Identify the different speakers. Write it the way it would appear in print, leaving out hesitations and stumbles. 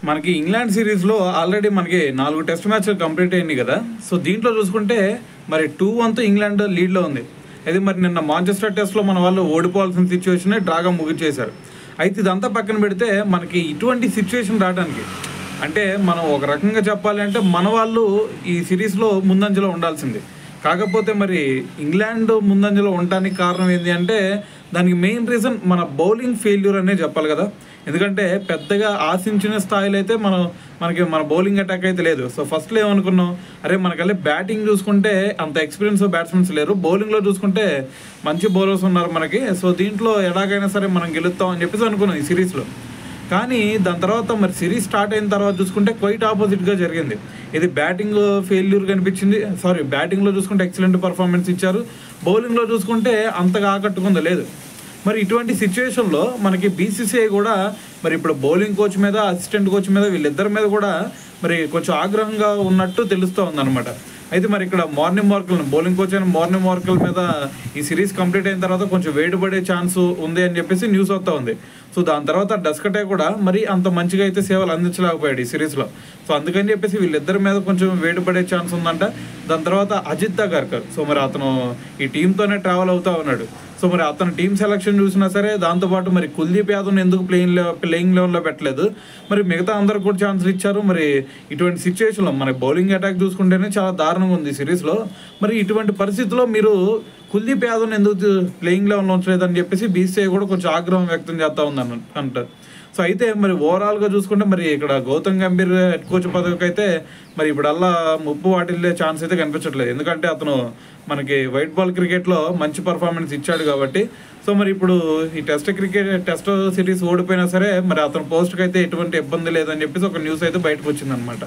Speaker 1: మనకి ఇంగ్లాండ్ సిరీస్లో ఆల్రెడీ మనకి 4 టెస్ట్ మ్యాచ్లు కంప్లీట్ అయింది కదా. సో దీంట్లో చూసుకుంటే మరి 2-1తో ఇంగ్లాండ్ లీడ్లో ఉంది. అది మరి నిన్న మాంచెస్టర్ టెస్ట్లో మన వాళ్ళు ఓడిపోవాల్సిన సిచ్యువేషన్ డ్రాగా ముగిచేశారు. అయితే ఇదంతా పక్కన పెడితే మనకి ఇటువంటి సిచ్యువేషన్ రావడానికి అంటే మనం ఒక రకంగా చెప్పాలి అంటే మన వాళ్ళు ఈ సిరీస్లో ముందంజలో ఉండాల్సింది. కాకపోతే మరి ఇంగ్లాండ్ ముందంజలో ఉండడానికి కారణం ఏంటి అంటే దానికి మెయిన్ రీజన్ మన బౌలింగ్ ఫెయిల్యూర్ అనే చెప్పాలి కదా. ఎందుకంటే పెద్దగా ఆశించిన స్థాయిలో అయితే మన బౌలింగ్ అటాక్ అయితే లేదు. సో ఫస్ట్లో ఏమనుకున్నాం, అరే మనకల్లా బ్యాటింగ్ చూసుకుంటే అంత ఎక్స్పీరియన్స్ బ్యాట్స్మెన్స్ లేరు, బౌలింగ్లో చూసుకుంటే మంచి బౌలర్స్ ఉన్నారు మనకి. సో దీంట్లో ఎలాగైనా సరే మనం గెలుస్తాం అని చెప్పేసి అనుకున్నాం ఈ సిరీస్లో. కానీ దాని తర్వాత మరి సిరీస్ స్టార్ట్ అయిన తర్వాత చూసుకుంటే క్వైట్ ఆపోజిట్గా జరిగింది. ఇది బ్యాటింగ్ ఫెయిల్యూర్ కనిపించింది. బ్యాటింగ్లో చూసుకుంటే ఎక్సలెంట్ పర్ఫార్మెన్స్ ఇచ్చారు, బౌలింగ్లో చూసుకుంటే అంతగా ఆకట్టుకుందో లేదు. మరి ఇటువంటి సిచ్యువేషన్లో మనకి బీసీసీఐ కూడా మరి ఇప్పుడు బౌలింగ్ కోచ్ మీద అసిస్టెంట్ కోచ్ మీద వీళ్ళిద్దరి మీద కూడా మరి కొంచెం ఆగ్రహంగా ఉన్నట్టు తెలుస్తూ ఉందన్నమాట. అయితే మరి ఇక్కడ బౌలింగ్ కోచ్ అయిన మార్నింగ్ మీద ఈ సిరీస్ కంప్లీట్ అయిన తర్వాత కొంచెం వేడిపడే ఛాన్స్ ఉంది అని చెప్పేసి న్యూస్ వస్తూ ఉంది. సో దాని తర్వాత డస్కటే కూడా మరి అంత మంచిగా అయితే సేవలు అందించలేకపోయాడు ఈ సిరీస్లో. సో అందుకని చెప్పేసి వీళ్ళిద్దరి మీద కొంచెం వేడిపడే ఛాన్స్ ఉందంట. దాని తర్వాత అజిత్ అగర్కర్, సో మరి అతను ఈ టీంతోనే ట్రావెల్ అవుతూ ఉన్నాడు. సో మరి అతను టీం సెలక్షన్ చూసినా సరే, దాంతోపాటు మరి కుల్దీప్ యాదవ్ని ఎందుకు ప్లేయింగ్ లెవెల్లో పెట్టలేదు, మరి మిగతా అందరికి కూడా ఛాన్సులు ఇచ్చారు. మరి ఇటువంటి సిచ్యువేషన్లో మన బౌలింగ్ అటాక్ చూసుకుంటేనే చాలా దారుణంగా ఉంది సిరీస్లో. మరి ఇటువంటి పరిస్థితుల్లో మీరు కుల్దీప్ యాదవ్ని ఎందుకు ప్లేయింగ్ లెవెల్లో ఉంచలేదని చెప్పేసి బీసీఐ కూడా కొంచెం ఆగ్రహం వ్యక్తం చేస్తూ ఉందని అంటారు. సో అయితే మరి ఓవరాల్గా చూసుకుంటే మరి ఇక్కడ గౌతమ్ గంభీర్ హెడ్ కోచ్ పదవికి అయితే మరి ఇప్పుడల్లా ముప్పు వాటిల్లే ఛాన్స్ అయితే కనిపించట్లేదు. ఎందుకంటే అతను మనకి వైట్ బాల్ క్రికెట్లో మంచి పర్ఫార్మెన్స్ ఇచ్చాడు కాబట్టి. సో మరి ఇప్పుడు ఈ టెస్ట్ సిరీస్ ఓడిపోయినా సరే మరి అతను పోస్ట్కి అయితే ఎటువంటి ఇబ్బంది లేదని చెప్పేసి ఒక న్యూస్ అయితే బయటకు వచ్చిందనమాట.